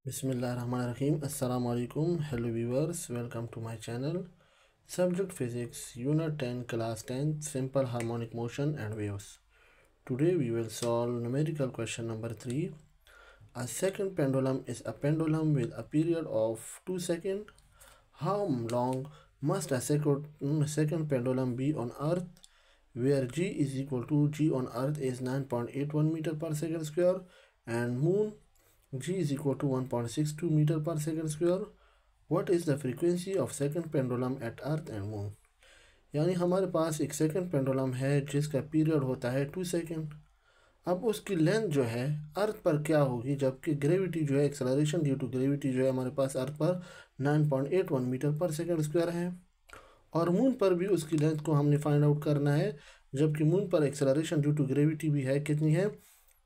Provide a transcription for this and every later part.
Bismillahirrahmanirrahim. Assalamu alaikum. Hello viewers. Welcome to my channel. Subject Physics, Unit 10, Class 10, Simple Harmonic Motion and Waves. Today we will solve numerical question number 3. A second pendulum is a pendulum with a period of 2 seconds. How long must a second pendulum be on Earth, where G is equal to G on Earth is 9.81 meter per second square and Moon G is equal to 1.62 meter per second square. What is the frequency of second pendulum at Earth and Moon? यानी हमारे पास एक second pendulum है जिसका period होता है 2 second. अब उसकी length जो है अर्थ पर क्या होगी, जबकि ग्रेविटी जो है एक्सेलरेशन ड्यू टू ग्रेविटी जो है हमारे पास अर्थ पर 9.81 मीटर पर सेकंड स्क्वायर है, और मून पर भी उसकी लेंथ को हमने फाइंड आउट करना है, जबकि मून पर एक्सेलरेशन ड्यू टू ग्रेविटी भी है, कितनी है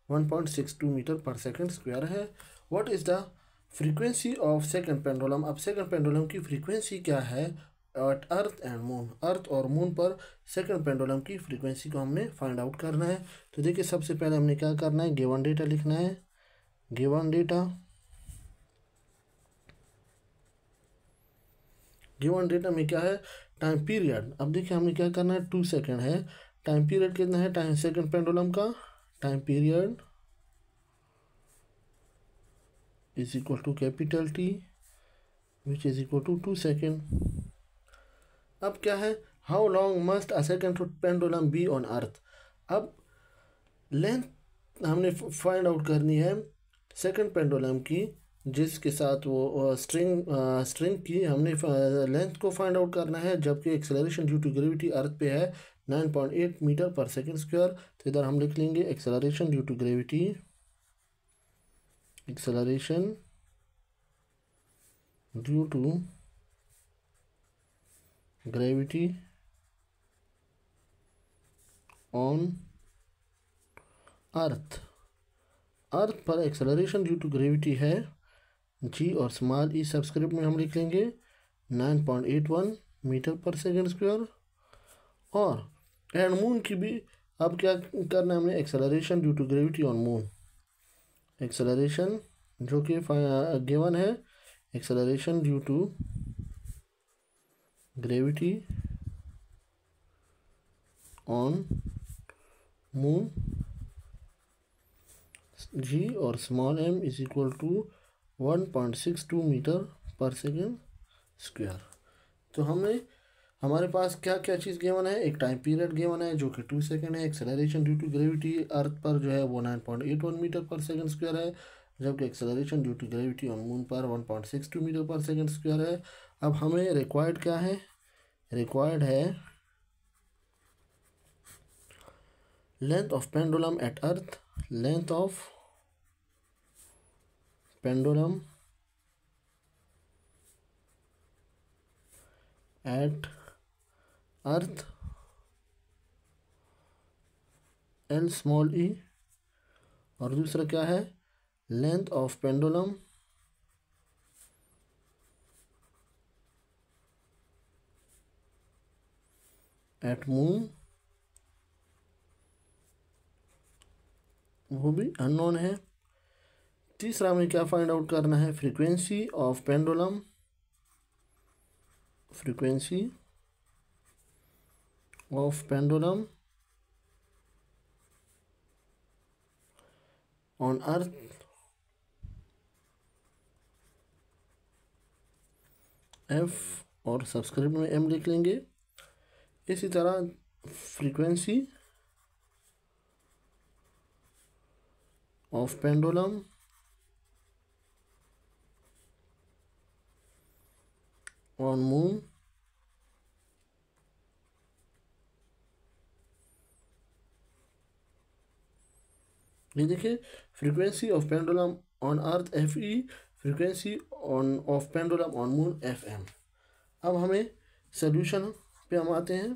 1.62 मीटर पर सेकंड स्क्वायर है। What is the frequency of second pendulum? अब सेकंड पेंडुलम की फ्रीक्वेंसी क्या है एट अर्थ एंड मून, अर्थ और मून पर सेकंड पेंडुलम की फ्रीक्वेंसी को हमने फाइंड आउट करना है। तो देखिए सबसे पहले हमने क्या करना है, गिवन डेटा लिखना है। गिवन डेटा में क्या है, टाइम पीरियड। अब देखिए हमने क्या करना है, 2 सेकंड है, टाइम पीरियड कितना है टाइम सेकंड पेंडुलम का, time period is equal to capital T which is equal to 2 second. अब क्या है, how long must a second pendulum be on earth? अब लेंथ हमने फाइंड आउट करनी है सेकंड पेंडुलम की, जिसके साथ वो स्ट्रिंग की हमने लेंथ को फाइंड आउट करना है, जबकि acceleration due to gravity earth पे है 9.8 मीटर पर सेकंड स्क्वायर। तो इधर हम लिख लेंगे acceleration due to gravity, acceleration due to gravity on earth. Earth पर एक्सेलरेशन ड्यू टू ग्रेविटी है जी, और स्मॉल ई सबस्क्रिप्ट में हम लिख लेंगे 9.81 मीटर पर सेकंड स्क्वायर। और एंड मून की भी अब क्या करना है हमने, acceleration due to gravity on moon, acceleration जो कि गिवन है, acceleration due to gravity on moon g और small m is equal to 1.62 metre पर सेकेंड स्क्वायर। तो हमारे पास क्या क्या चीज़ गिवन है, एक टाइम पीरियड गिवन है जो कि 2 सेकंड है, एक्सेलरेशन ड्यू टू ग्रेविटी अर्थ पर जो है वो 9.81 मीटर पर सेकंड स्क्वायर है, जबकि acceleration due to gravity on moon पर 1.62 मीटर पर सेकंड स्क्वायर है। अब हमें रिक्वायर्ड क्या है, रिक्वायर्ड है length of pendulum at earth, length of pendulum at earth L small e, और दूसरा क्या है length of pendulum at moon, वो भी अननोन है। तीसरा हमें क्या फाइंड आउट करना है, frequency of pendulum, frequency of pendulum on earth F, और सब्सक्रिप्ट में एम लिख लेंगे। इसी तरह frequency of pendulum on moon, ये देखिए frequency of pendulum on earth F E, frequency of pendulum on moon F M. अब हमें सोल्यूशन पे हम आते हैं।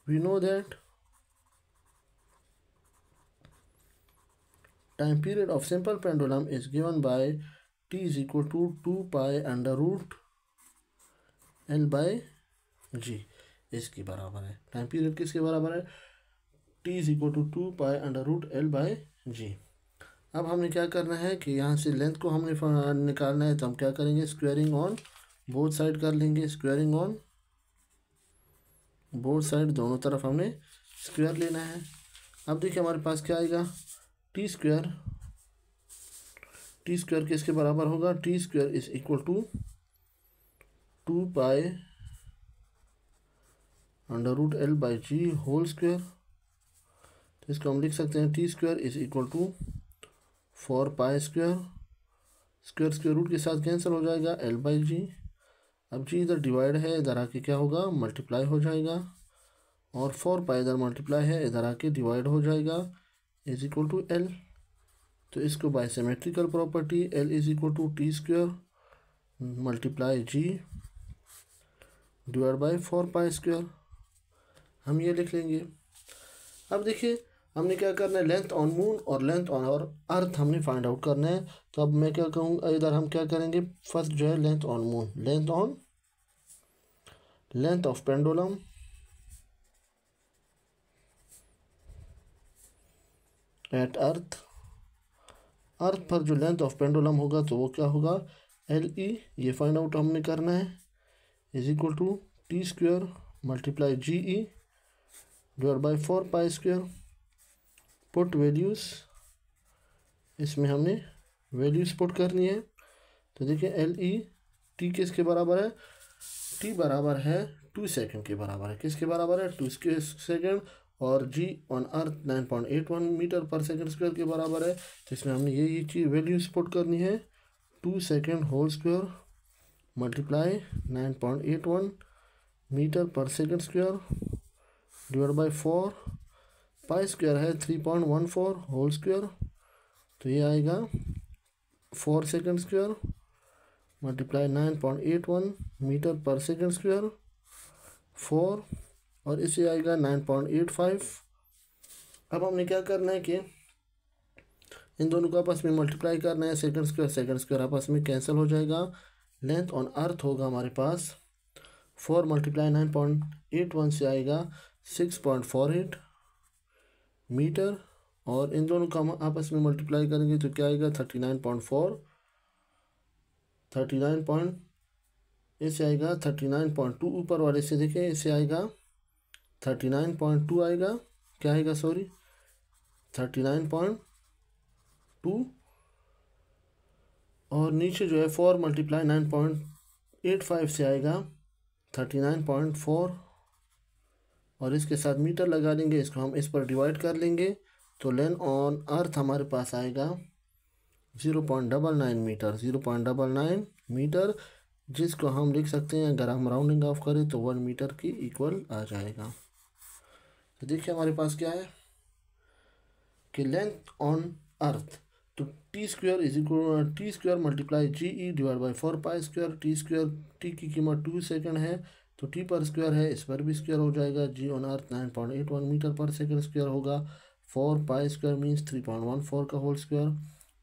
We know that time period of simple pendulum is given by T is equal to 2 pi under root L by जी, इसके बराबर है। Time period किसके बराबर है, T is equal to 2 pi under root L by g. अब हमने क्या करना है कि यहाँ से लेंथ को हमने निकालना है, तो हम क्या करेंगे, स्क्वायरिंग ऑन बोथ साइड कर लेंगे। स्क्वायरिंग ऑन बोथ साइड, दोनों तरफ हमने स्क्वायर लेना है। अब देखिए हमारे पास क्या आएगा, टी स्क्वायर। टी स्क्वायर किसके बराबर होगा, T square is equal to 2 pi under root L by G whole square. तो इसको हम लिख सकते हैं T square is equal to 4 pi square, square square root के साथ कैंसिल हो जाएगा, एल बाई जी। अब जी इधर डिवाइड है, इधर आके क्या होगा, मल्टीप्लाई हो जाएगा, और 4 पाई इधर मल्टीप्लाई है, इधर आके डिवाइड हो जाएगा, इज इक्वल टू एल। तो इसको by symmetrical property L is equal to T square multiply ji divide by 4 pi square, हम ये लिख लेंगे। अब देखिए हमने क्या करना है, लेंथ ऑन मून और लेंथ ऑन और अर्थ हमने फाइंड आउट करना है। तो अब मैं क्या कहूँगा, इधर हम क्या करेंगे, फर्स्ट जो है length on moon, length of pendulum at earth. Earth पर जो लेंथ ऑफ पेंडुलम होगा तो वो क्या होगा, एल ई, ये फाइंड आउट हमने करना है, is equal to T square multiply G E divide by 4 pi square. Put values, इसमें हमने वैल्यूज़ पुट करनी है। तो देखिए एल ई, टी किसके बराबर है, टी बराबर है 2 सेकेंड के बराबर है। किसके बराबर है, 2 सेकेंड। और जी ऑन अर्थ 9.81 मीटर पर सेकेंड स्क्वायर के बराबर है। तो इसमें हमने ये चीज़ वैल्यूज़ पुट करनी है, 2 second whole square multiply 9.81 metre पर second square divide by 4 pi square है 3.14 होल स्क्वायर। तो ये आएगा 4 सेकेंड स्क्वायर मल्टीप्लाई 9.81 मीटर पर सेकेंड स्क्वायर 4, और इसे आएगा 9.85। अब हमने क्या करना है कि इन दोनों को आपस में मल्टीप्लाई करना है, सेकेंड स्क्वायर आपस में कैंसिल हो जाएगा। लेंथ ऑन अर्थ होगा हमारे पास 4 मल्टीप्लाई 9.81 से आएगा 6.48 मीटर, और इन दोनों का हम आपस में मल्टीप्लाई करेंगे तो क्या आएगा 39.4, इसे आएगा 39.2, ऊपर वाले से देखें, इसे आएगा 39.2 आएगा, क्या आएगा सॉरी 39.2, और नीचे जो है 4 मल्टीप्लाई 9.85 से आएगा 39.4, और इसके साथ मीटर लगा देंगे, इसको हम इस पर डिवाइड कर लेंगे। तो लेंथ ऑन अर्थ हमारे पास आएगा 0.99 मीटर, 0.99 मीटर, जिसको हम लिख सकते हैं, अगर हम राउंडिंग ऑफ करें तो 1 मीटर की इक्वल आ जाएगा। तो देखिए हमारे पास क्या है कि लेंथ ऑन अर्थ, तो T square is equal T square multiply G E divide by 4 pi square. T square, T की कीमत 2 सेकंड है तो टी पर स्क्वायर है, इस पर भी स्क्वायर हो जाएगा। जी ऑन अर्थ 9.81 मीटर पर सेकंड स्क्वायर होगा। 4 पाई स्क्वायर मीन्स 3.14 का होल स्क्वायर।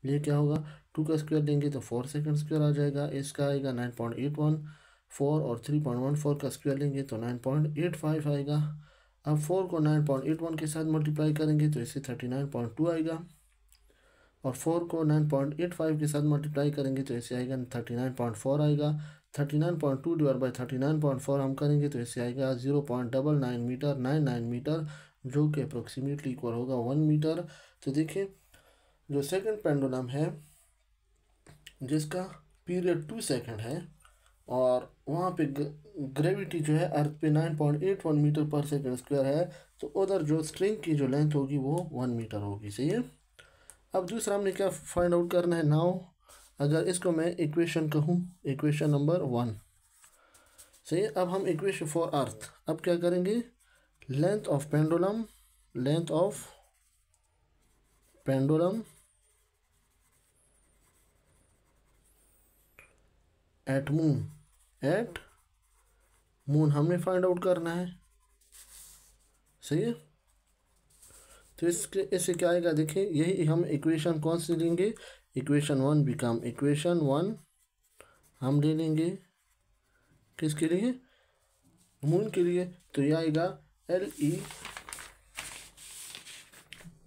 ये क्या होगा, 2 का स्क्वायर लेंगे तो 4 सेकंड स्क्वायर आ जाएगा, इसका आएगा 9.81। 4 और 3.14 का स्क्वायर लेंगे तो 9.85 आएगा। अब 4 को 9.81 के साथ मल्टीप्लाई करेंगे तो इससे 39.2 आएगा, और 4 को 9.85 के साथ मल्टीप्लाई करेंगे तो इससे आएगा 39.4 आएगा। 39.2 डिवाइड बाई 39.4 हम करेंगे तो इससे आएगा 0.99 मीटर, 99 मीटर, जो कि अप्रोक्सीमेटली इक्वल होगा 1 मीटर। तो देखिए जो सेकंड पेंडुलम है जिसका पीरियड 2 सेकंड है, और वहाँ पे ग्रेविटी जो है अर्थ पे 9.81 मीटर पर सेकंड स्क्वायर है, तो उधर जो स्ट्रिंग की जो लेंथ होगी वो 1 मीटर होगी। सही है। अब दूसरा हमने क्या फाइंड आउट करना है नाउ, अगर इसको मैं इक्वेशन कहूँ, इक्वेशन नंबर 1। सही है। अब हम इक्वेशन फॉर अर्थ अब क्या करेंगे, length of pendulum at moon हमने फाइंड आउट करना है। सही है। तो इससे क्या आएगा, देखिए यही हम इक्वेशन कौन सी लेंगे, इक्वेशन 1 बिकम इक्वेशन 1 हम ले लेंगे, किसके लिए, मून के लिए। तो यह आएगा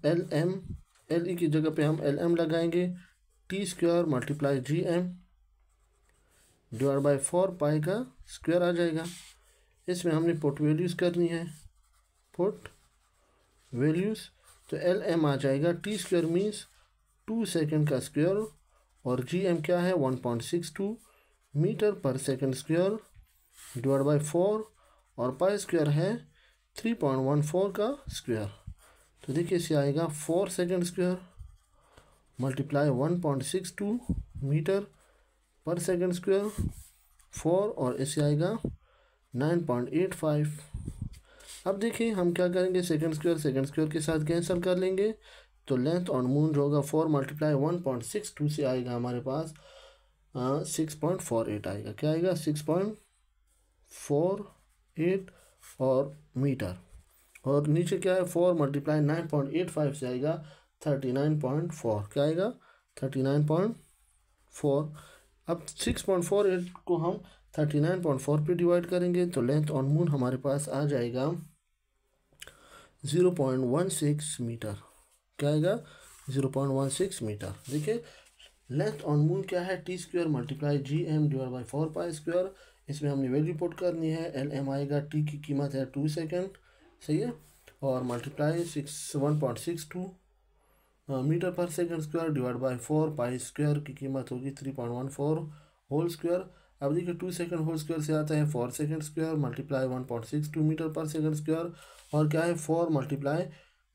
LM एल ई की जगह पे हम एल एम लगाएंगे, T square multiply G M divide by 4 pi का स्क्वायर आ जाएगा। इसमें हमने पुट वैल्यूज़ करनी है, पुट वैल्यूज़, तो एल एम आ जाएगा टी स्क्वायर मीन्स 2 सेकेंड का स्क्वायर और जी एम क्या है 1.62 मीटर पर सेकेंड स्क्वायर डिवाइड बाई 4 और पाई स्क्वायर है 3.14 का स्क्वायर। तो देखिए इसे आएगा 4 सेकेंड स्क्वायर मल्टीप्लाई 1.62 मीटर पर सेकेंड स्क्वायर 4 और इसे आएगा 9.85। अब देखिए हम क्या करेंगे, सेकेंड स्क्वायर के साथ कैंसिल कर लेंगे, तो लेंथ ऑन मून जो होगा 4 मल्टीप्लाई 1.62 से आएगा हमारे पास 6.48 आएगा। क्या आएगा 6.48 और मीटर, और नीचे क्या है 4 मल्टीप्लाई 9.85 से आएगा 39.4। क्या आएगा 39.4। अब 6.48 को हम 39.4 पे डिवाइड करेंगे तो लेंथ ऑन मून हमारे पास आ जाएगा 0.16 मीटर। क्या आएगा 0.16 मीटर। देखिए लेंथ ऑन मून क्या है, T square multiply G M divide by 4 pi square. इसमें हमने वैल्यू पुट करनी है, एल एम आएगा, टी की कीमत है 2 सेकेंड, सही है, और मल्टीप्लाई 1.62 मीटर पर second square divide by 4 pi square की कीमत होगी 3.14 होल स्क्वायर। अब देखिए 2 सेकेंड होल स्क्वायर से आता है 4 सेकेंड स्क्वायर मल्टीप्लाई 1.62 मीटर पर सेकेंड स्क्वायर, और क्या है 4 मल्टीप्लाई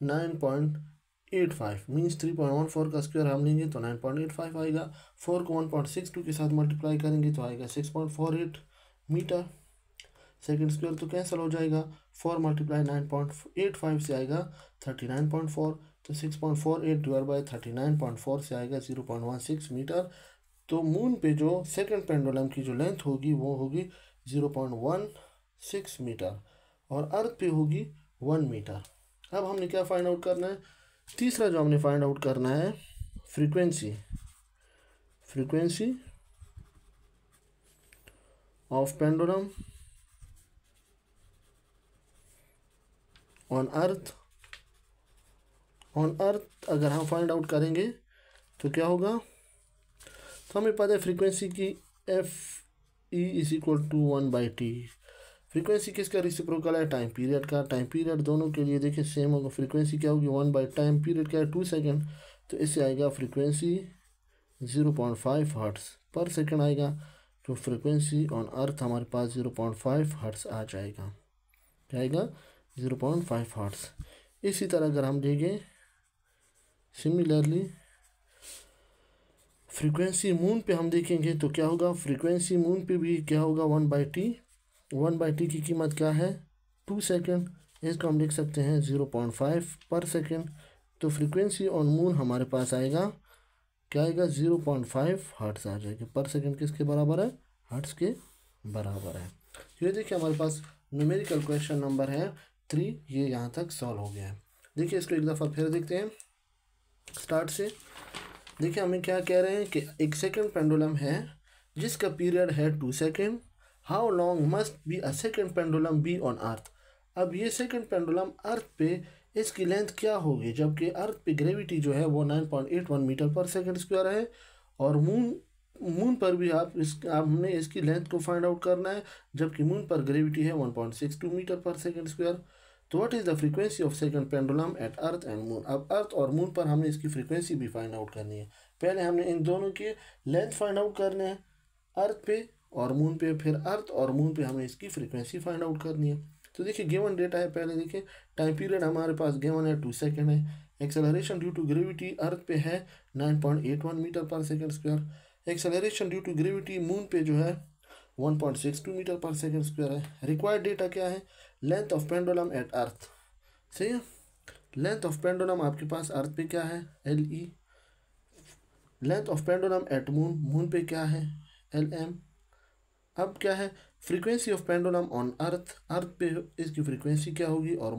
9.85 मीन्स 3.14 का स्क्वायर हम लेंगे तो 9.85 आएगा। 4 को 1.62 के साथ मल्टीप्लाई करेंगे तो आएगा 6.48 मीटर। सेकेंड स्क्वायर तो कैंसिल हो जाएगा, 4 मल्टीप्लाई 9.85 से आएगा 39.4, तो 6.48 डिवाइड बाई 39.4 से आएगा 0.16 मीटर। तो मून पे जो सेकंड पेंडुलम की जो लेंथ होगी वो होगी 0.16 मीटर और अर्थ पे होगी 1 मीटर। अब हमने क्या फाइंड आउट करना है, तीसरा जो हमने फाइंड आउट करना है फ्रीक्वेंसी ऑफ पेंडुलम ऑन अर्थ अगर हम फाइंड आउट करेंगे तो क्या होगा, तो हमें पता है फ्रीक्वेंसी की F E is equal to 1/t। Frequency किसका रिसिप्रोकल है, टाइम पीरियड का। टाइम पीरियड दोनों के लिए देखिए सेम होगा, फ्रीक्वेंसी क्या होगी 1 टाइम पीरियड क्या है 2 सेकेंड, तो इससे आएगा फ्रीक्वेंसी 0.5 हर्ट्स पर सेकेंड आएगा। तो फ्रीक्वेंसी ऑन अर्थ हमारे पास 0.5 हर्ट्स आ जाएगा। क्या आएगा 0.5 हर्ट्स। इसी तरह अगर हम देखें सिमिलरली फ्रीक्वेंसी मून पे हम देखेंगे तो क्या होगा, फ्रीक्वेंसी मून पे भी क्या होगा 1/t की कीमत क्या है 2 सेकेंड, इसको हम लिख सकते हैं 0.5 पर सेकेंड। तो फ्रीक्वेंसी ऑन मून हमारे पास आएगा क्या आएगा 0.5 हर्ट्स आ जाएगा पर सेकेंड। किसके बराबर है, हर्ट्स के बराबर है। ये देखिए हमारे पास न्यूमेरिकल क्वेश्चन नंबर है 3, ये यहाँ तक सॉल्व हो गया है। देखिए इसको एक दफ़ा फिर देखते हैं स्टार्ट से। देखिए हमें क्या कह रहे हैं कि एक सेकंड पेंडुलम है जिसका पीरियड है 2 second. How long must be a second pendulum be on earth. अब ये सेकंड पेंडुलम अर्थ पे इसकी लेंथ क्या होगी, जबकि अर्थ पे ग्रेविटी जो है वो 9.81 मीटर पर सेकंड स्क्वायर है, और मून पर भी हमने इसकी लेंथ को फाइंड आउट करना है, जबकि मून पर ग्रेविटी है 1.62 मीटर पर सेकंड स्क्वायर। तो what is the frequency of second pendulum at earth and moon. अब अर्थ और मून पर हमने इसकी फ्रीक्वेंसी भी फाइंड आउट करनी है। पहले हमने इन दोनों के लेंथ फाइंड आउट करने हैं अर्थ पे और मून पे, फिर अर्थ और मून पे हमें इसकी फ्रीक्वेंसी फाइंड आउट करनी है। तो देखिए गिवन डेटा है, पहले देखिए टाइम पीरियड हमारे पास गिवन है 2 सेकेंड है। Acceleration due to gravity earth पे है 9.81 मीटर पर second square. Acceleration due to gravity moon पे जो है 1.62 मीटर पर सेकेंड स्क्वायर है। रिक्वायर्ड डेटा क्या है, length of pendulum at earth, सही है। लेंथ ऑफ पेंडुलम आपके पास अर्थ पे क्या है LE। Length of pendulum at moon पे क्या है LM। अब क्या है फ्रीक्वेंसी ऑफ पेंडुलम ऑन अर्थ पे इसकी फ्रीक्वेंसी क्या होगी, और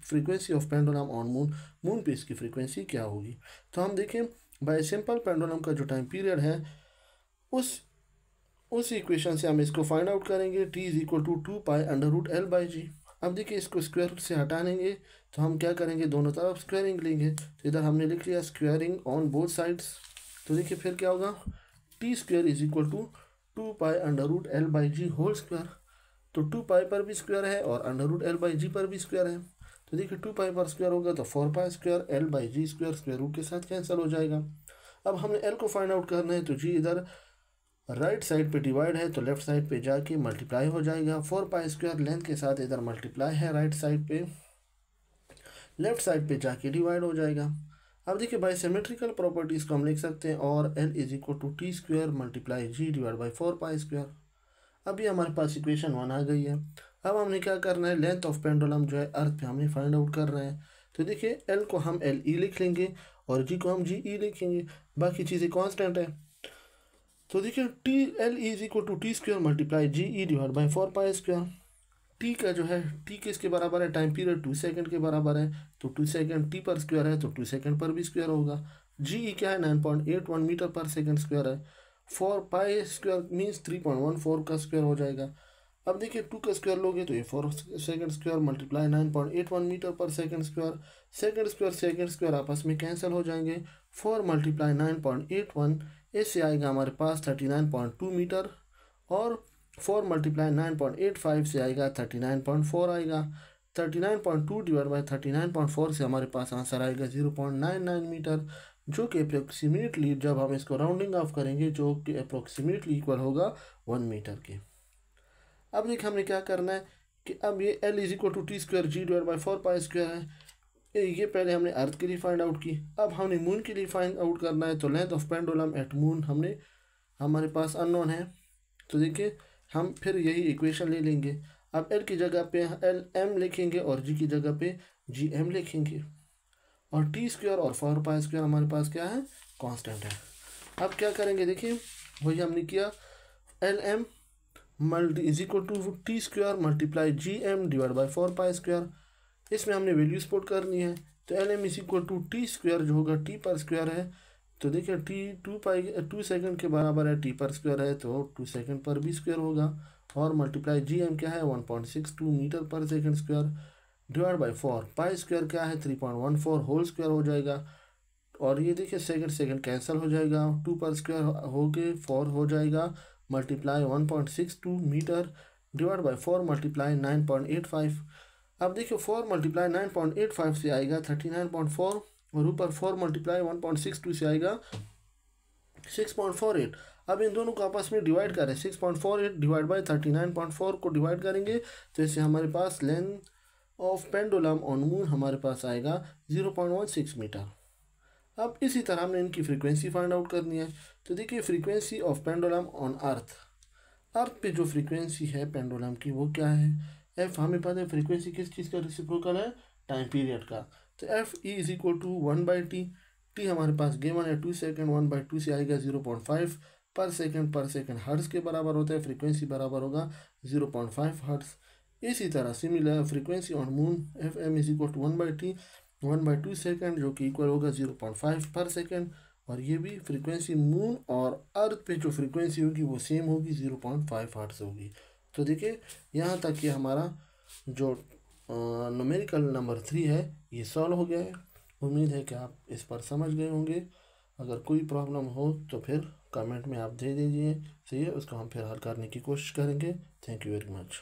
frequency of pendulum on moon पे इसकी फ्रीक्वेंसी क्या होगी। तो हम देखें बाय सिंपल पेंडुलम का जो टाइम पीरियड है उस इक्वेशन से हम इसको फाइंड आउट करेंगे। t is equal to 2 pi under root L/g। अब देखिए इसको स्क्वायर रूट से हटाएंगे तो हम क्या करेंगे, दोनों तरफ स्क्वायरिंग लेंगे। तो इधर हमने लिख लिया स्क्वायरिंग ऑन बोथ साइड्स। तो देखिए फिर क्या होगा, T square is equal to 2π√L/g whole square. तो 2π पर भी स्क्वायर है और √L/g पर भी स्क्वायर है। तो देखिए 2π पर स्क्वायर होगा तो 4π² L/g स्क्वायर रूट के साथ कैंसिल हो जाएगा। अब हमने L को फाइंड आउट करना है, तो जी इधर राइट साइड पे डिवाइड है तो लेफ्ट साइड पे जाके मल्टीप्लाई हो जाएगा। 4π² लेंथ के साथ इधर मल्टीप्लाई है राइट साइड पे, लेफ्ट साइड पे जाके डिवाइड हो जाएगा। अब देखिए बाई सिमेट्रिकल प्रॉपर्टीज़ को हम लिख सकते हैं, और L is equal to T square multiply ji divide by 4π²। अभी हमारे पास इक्वेशन 1 आ गई है। अब हमने क्या करना है, लेंथ ऑफ पेंडुलम जो है अर्थ पे हमने फाइंड आउट कर रहे हैं। तो देखिए L को हम LE लिख लेंगे और G को हम GE लिखेंगे, बाकी चीज़ें कांस्टेंट है। तो देखिए T L is equal to T square multiply GE divide by 4π²। T का जो है, टी किसके बराबर है, टाइम पीरियड 2 सेकंड के बराबर है। तो 2 सेकंड टी पर स्क्वायर है तो 2 सेकंड पर भी स्क्वायर होगा। GE क्या है, 9.81 मीटर पर सेकंड स्क्वायर है। 4π² मीन्स 3.14 का स्क्वायर हो जाएगा। अब देखिए 2 का स्क्वायर लोगे तो ये 4 सेकंड स्क्वायर मल्टीप्लाई 9.81 मीटर पर सेकंड सेकंड स्क्वायर आपस में कैंसिल हो जाएंगे। 4 मल्टीप्लाई 9.81, इससे आएगा हमारे पास 39.2 मीटर, और 4 मल्टीप्लाई 9.85 से आएगा 39.4 आएगा। 39.2 डिवाइड बाई 39.4 से हमारे पास आंसर आएगा 0.99 मीटर, जो कि अप्रोक्सीमेटली जब हम इसको राउंडिंग ऑफ करेंगे जो कि अप्रोक्सीमेटली इक्वल होगा 1 मीटर के। अब देखिए हमने क्या करना है कि अब ये L is equal to T square g divide by 4π² है। ये पहले हमने अर्थ के लिए फाइंड आउट की, अब हमने मून के लिए फाइंड आउट करना है। तो length of pendulum at moon हमारे पास अननोन है। तो देखिए हम फिर यही इक्वेशन ले लेंगे। अब L की जगह पे LM लिखेंगे और G की जगह पे GM लिखेंगे, और टी स्क्वायर और 4π² हमारे पास क्या है, कांस्टेंट है। अब क्या करेंगे, देखिए वही हमने किया, LM is equal to T square multiply GM divide by 4π²। इसमें हमने वैल्यूज पुट करनी है। तो LM is equal to T square जो होगा टी पर स्क्वायर है। तो देखिए टी 2 सेकंड के बराबर है, टी पर स्क्वायर है तो 2 सेकंड पर भी स्क्वायर होगा, और मल्टीप्लाई GM क्या है 1.62 मीटर पर सेकंड स्क्वायर डिवाइड बाई 4π² क्या है 3.14 होल स्क्वायर हो जाएगा। और ये देखिए सेकंड कैंसिल हो जाएगा, 2 पर स्क्वायर हो के 4 हो जाएगा, multiply 1.62 metre divide by 4 multiply 9.85। अब देखिए 4 मल्टीप्लाई 9.85 से आएगा 39.4, और ऊपर 4 मल्टीप्लाई 1.62 से आएगा 6.48। अब इन दोनों को आपस में डिवाइड करें, 6.48 डिवाइड बाई 39.4 को डिवाइड करेंगे तो इससे हमारे पास length of pendulum on moon हमारे पास आएगा 0.16 मीटर। अब इसी तरह हमने इनकी फ्रीक्वेंसी फाइंड आउट करनी है। तो देखिए फ्रीक्वेंसी ऑफ पेंडुलम ऑन अर्थ पे जो फ्रीक्वेंसी है पेंडुलम की वो क्या है, एफ हमें पता है फ्रीक्वेंसी किस चीज़ का रेसिप्रोकल है, टाइम पीरियड का। तो F E is equal to 1/t, T हमारे पास गिवन है 2 सेकंड, 1/2 से आएगा 0.5 पर सेकंड हर्ट्स के बराबर होता है, फ्रीक्वेंसी बराबर होगा 0.5 हर्ट्स। इसी तरह similar frequency on moon F M is equal to 1/t 1/2 second जो कि इक्वल होगा 0.5 पर सेकंड, और ये भी फ्रीक्वेंसी मून और अर्थ पे जो फ्रीक्वेंसी होगी वो सेम होगी 0.5 हर्ट्स होगी। तो देखिए यहाँ तक कि हमारा जो न्यूमेरिकल नंबर 3 है ये सॉल्व हो गया है। उम्मीद है कि आप इस पर समझ गए होंगे। अगर कोई प्रॉब्लम हो तो फिर कमेंट में आप दे दीजिए, सही है, उसको हम फिर हल करने की कोशिश करेंगे। Thank you very much.